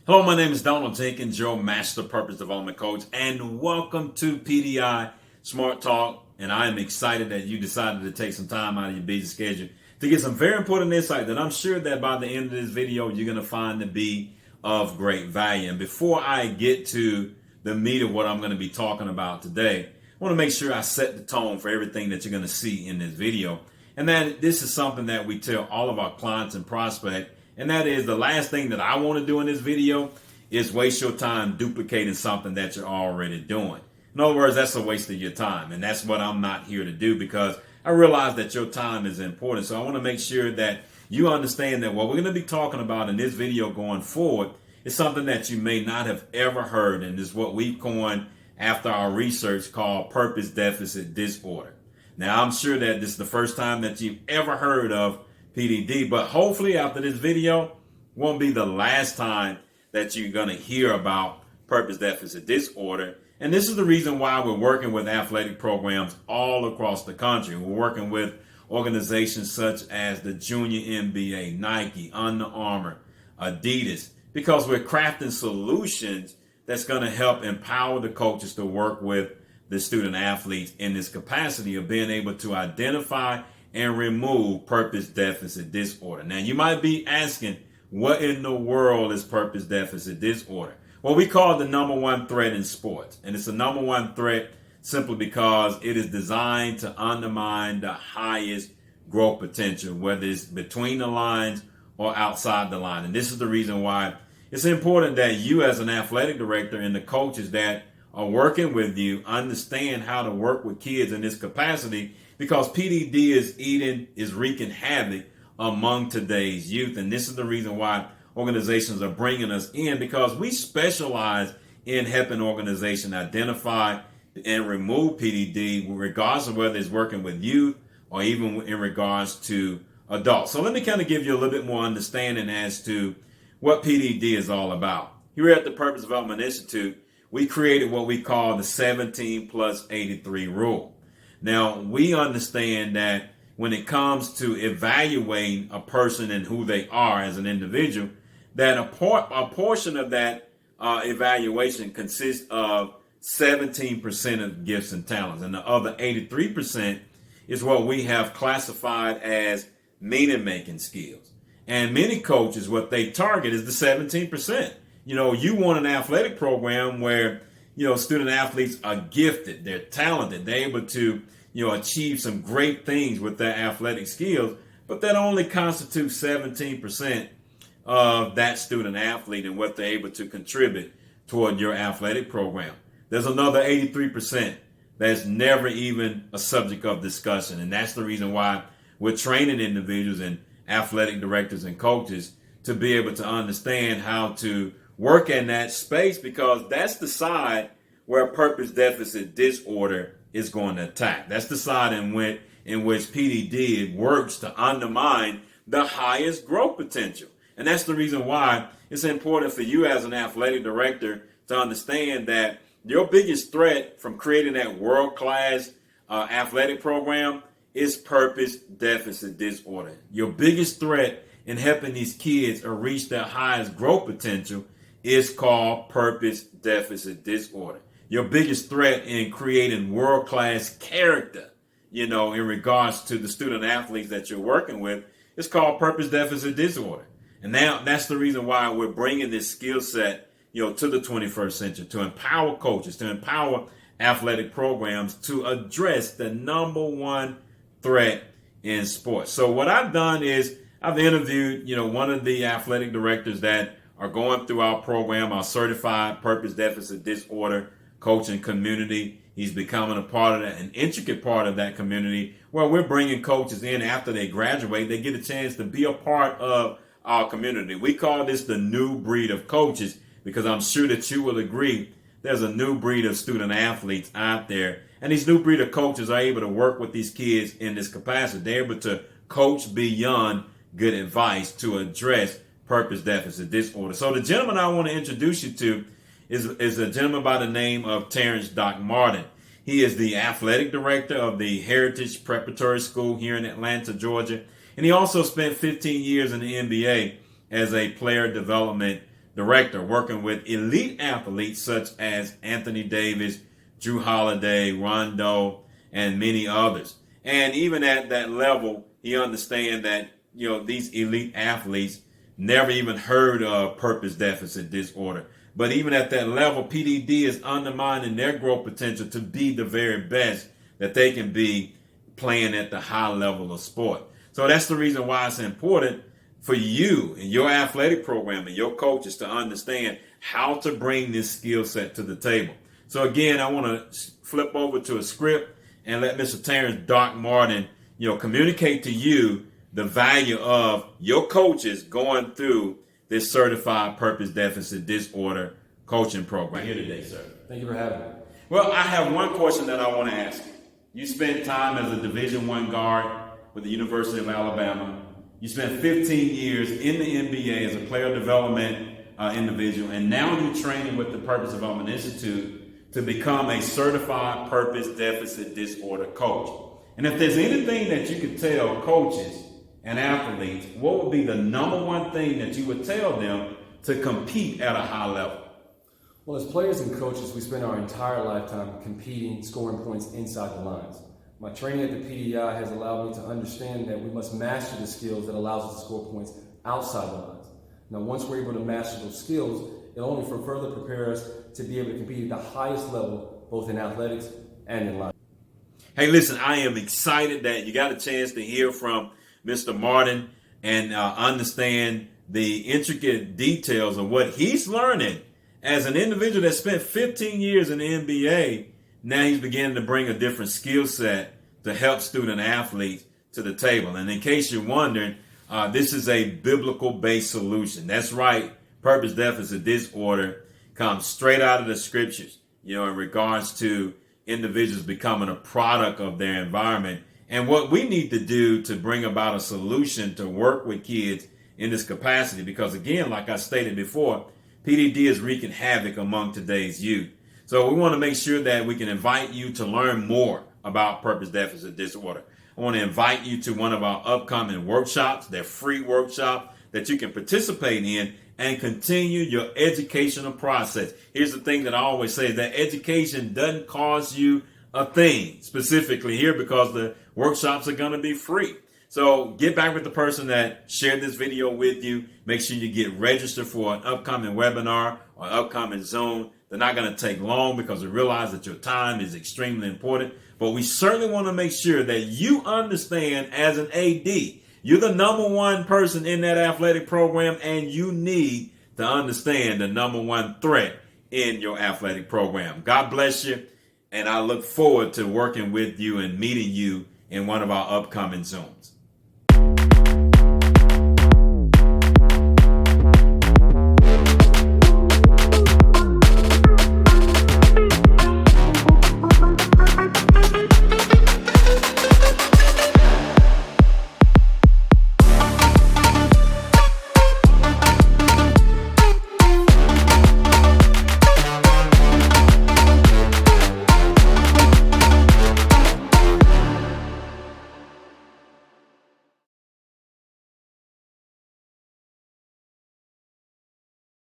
Hello, my name is Donald Jenkins, your Master Purpose Development Coach, and welcome to PDI Smart Talk. And I am excited that you decided to take some time out of your busy schedule to get some very important insight that I'm sure that by the end of this video, you're going to find to be of great value. And before I get to the meat of what I'm going to be talking about today, I want to make sure I set the tone for everything that you're going to see in this video. And that this is something that we tell all of our clients and prospects. And that is the last thing that I want to do in this video is waste your time duplicating something that you're already doing. In other words, that's a waste of your time. And that's what I'm not here to do, because I realize that your time is important. So I want to make sure that you understand that what we're going to be talking about in this video going forward is something that you may not have ever heard. And is what we've coined after our research called purpose deficit disorder. Now, I'm sure that this is the first time that you've ever heard of PDD, but hopefully after this video won't be the last time that you're going to hear about purpose deficit disorder. And this is the reason why we're working with athletic programs all across the country. We're working with organizations such as the Junior NBA, Nike, Under Armour, Adidas, because we're crafting solutions that's going to help empower the coaches to work with the student athletes in this capacity of being able to identify and remove purpose deficit disorder. Now, you might be asking, what in the world is purpose deficit disorder? Well, we call it the number one threat in sports. And it's the number one threat simply because it is designed to undermine the highest growth potential, whether it's between the lines or outside the line. And this is the reason why it's important that you, as an athletic director, and the coaches that are working with you understand how to work with kids in this capacity, because PDD is wreaking havoc among today's youth. And this is the reason why organizations are bringing us in, because we specialize in helping organizations identify and remove PDD, regardless of whether it's working with youth or even in regards to adults. So let me kind of give you a little bit more understanding as to what PDD is all about. Here at the Purpose Development Institute, we created what we call the 17 plus 83 rule. Now, we understand that when it comes to evaluating a person and who they are as an individual, that a portion of that evaluation consists of 17% of gifts and talents. And the other 83% is what we have classified as meaning-making skills. And many coaches, what they target is the 17%. You want an athletic program where, student athletes are gifted, they're talented, they're able to, achieve some great things with their athletic skills, but that only constitutes 17% of that student athlete and what they're able to contribute toward your athletic program. There's another 83% that's never even a subject of discussion. And that's the reason why we're training individuals and athletic directors and coaches to be able to understand how to work in that space, because that's the side where purpose deficit disorder is going to attack. That's the side in which PDD works to undermine the highest growth potential. And that's the reason why it's important for you as an athletic director to understand that your biggest threat from creating that world-class athletic program is purpose deficit disorder. Your biggest threat in helping these kids reach their highest growth potential is called purpose deficit disorder. Your biggest threat in creating world-class character, in regards to the student athletes that you're working with, is called purpose deficit disorder. And now that's the reason why we're bringing this skill set, to the 21st century, to empower coaches, to empower athletic programs to address the number one threat in sports. So what I've done is I've interviewed, one of the athletic directors that are going through our program, our certified purpose deficit disorder coaching community. He's becoming a part of that, an intricate part of that community, where we're bringing coaches in after they graduate. They get a chance to be a part of our community. We call this the new breed of coaches, because I'm sure that you will agree there's a new breed of student athletes out there. And these new breed of coaches are able to work with these kids in this capacity. They're able to coach beyond good advice to address purpose deficit disorder. So the gentleman I want to introduce you to is a gentleman by the name of Terrence Doc Martin. He is the athletic director of the Heritage Preparatory School here in Atlanta, Georgia. And he also spent 15 years in the NBA as a player development director working with elite athletes such as Anthony Davis, Drew Holiday, Rondo, and many others. And even at that level, he understands that, these elite athletes never even heard of purpose deficit disorder. But even at that level, PDD is undermining their growth potential to be the very best that they can be playing at the high level of sport. So that's the reason why it's important for you and your athletic program and your coaches to understand how to bring this skill set to the table. So again, I want to flip over to a script and let Mr. Terrence Doc Martin, communicate to you the value of your coaches going through this certified purpose deficit disorder coaching program here today, sir. Thank you for having me. Well, I have one question that I want to ask you. You spent time as a Division I guard with the University of Alabama. You spent 15 years in the NBA as a player development individual, and now you're training with the Purpose Development Institute to become a certified purpose deficit disorder coach. And if there's anything that you could tell coaches and athletes, what would be the number one thing that you would tell them to compete at a high level? Well, as players and coaches, we spend our entire lifetime competing, scoring points inside the lines. My training at the PDI has allowed me to understand that we must master the skills that allows us to score points outside the lines. Now, once we're able to master those skills, it'll only further prepare us to be able to compete at the highest level, both in athletics and in life. Hey, listen, I am excited that you got a chance to hear from Mr. Martin and understand the intricate details of what he's learning as an individual that spent 15 years in the NBA. Now he's beginning to bring a different skill set to help student athletes to the table. And in case you're wondering, this is a biblical-based solution. That's right. Purpose deficit disorder comes straight out of the scriptures, in regards to individuals becoming a product of their environment. And what we need to do to bring about a solution to work with kids in this capacity, because again, like I stated before, PDD is wreaking havoc among today's youth. So we want to make sure that we can invite you to learn more about purpose deficit disorder. I want to invite you to one of our upcoming workshops. They're free workshops that you can participate in and continue your educational process. Here's the thing that I always say, that education doesn't cost you a thing specifically here, because the workshops are going to be free. So get back with the person that shared this video with you. Make sure you get registered for an upcoming webinar or upcoming Zoom. They're not going to take long, because we realize that your time is extremely important. But we certainly want to make sure that you understand, as an AD, you're the number one person in that athletic program, and you need to understand the number one threat in your athletic program. God bless you, and I look forward to working with you and meeting you in one of our upcoming Zooms.